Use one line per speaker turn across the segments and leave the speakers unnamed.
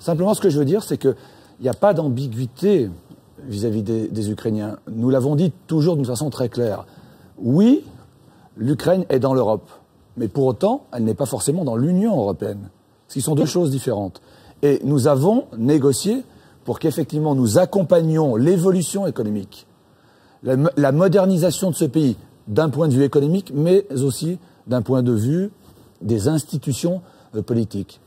Simplement, ce que je veux dire, c'est qu'il n'y a pas d'ambiguïté vis-à-vis des Ukrainiens. Nous l'avons dit toujours d'une façon très claire. Oui, l'Ukraine est dans l'Europe, mais pour autant, elle n'est pas forcément dans l'Union européenne. Ce qui sont deux choses différentes. Et nous avons négocié pour qu'effectivement nous accompagnions l'évolution économique, la modernisation de ce pays d'un point de vue économique, mais aussi d'un point de vue des institutions politiques.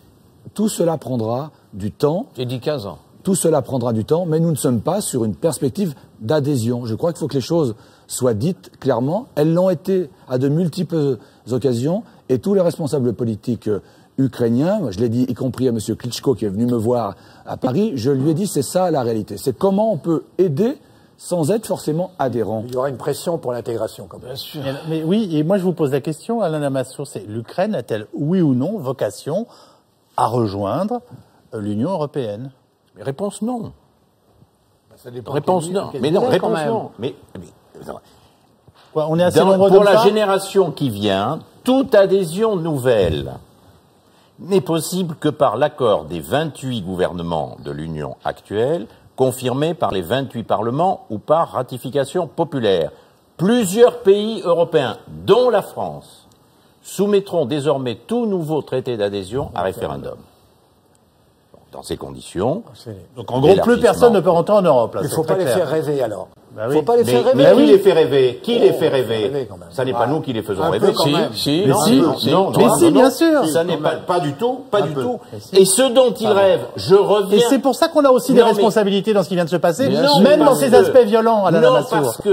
Tout cela prendra du temps.
J'ai dit 15 ans.
Tout cela prendra du temps, mais nous ne sommes pas sur une perspective d'adhésion. Je crois qu'il faut que les choses soient dites clairement. Elles l'ont été à de multiples occasions, et tous les responsables politiques ukrainiens, je l'ai dit y compris à M. Klitschko qui est venu me voir à Paris, je lui ai dit c'est ça la réalité. C'est comment on peut aider sans être forcément adhérent.
Il y aura une pression pour l'intégration, quand même.
Bien sûr. Mais oui, et moi je vous pose la question, Alain Lamassoure, c'est l'Ukraine a-t-elle, oui ou non, vocation à rejoindre l'Union européenne?
Mais réponse non.
Ça dépend
Réponse non. Mais non, réponse non. Mais
Ouais, on est assez nombreux
pour
comme
la
ça.
génération qui vient, toute adhésion nouvelle n'est possible que par l'accord des 28 gouvernements de l'Union actuelle, confirmé par les 28 parlements ou par ratification populaire. Plusieurs pays européens, dont la France, soumettront désormais tout nouveau traité d'adhésion à référendum. Dans ces conditions,
Donc en gros, plus personne ne peut rentrer en Europe. Là,
Il ne faut pas les faire rêver, alors.
Bah
Il
oui.
ne faut pas les faire rêver.
mais qui les fait rêver? Qui les fait rêver?
rêver quand même.
Ça n'est pas nous qui les faisons
Un peu
rêver.
quand même.
Si,
Mais
non,
si,
non,
si.
non,
Mais
non,
si,
non,
bien
non.
sûr.
Ça n'est pas du tout, pas du tout.
si.
Et ce dont ils rêvent, je reviens.
Et c'est pour ça qu'on a aussi des
Non, mais-
responsabilités dans ce qui vient de se passer,
Non,
même dans
parce
ces
que-
aspects violents, Alain
Non,
Lamassoure.
parce que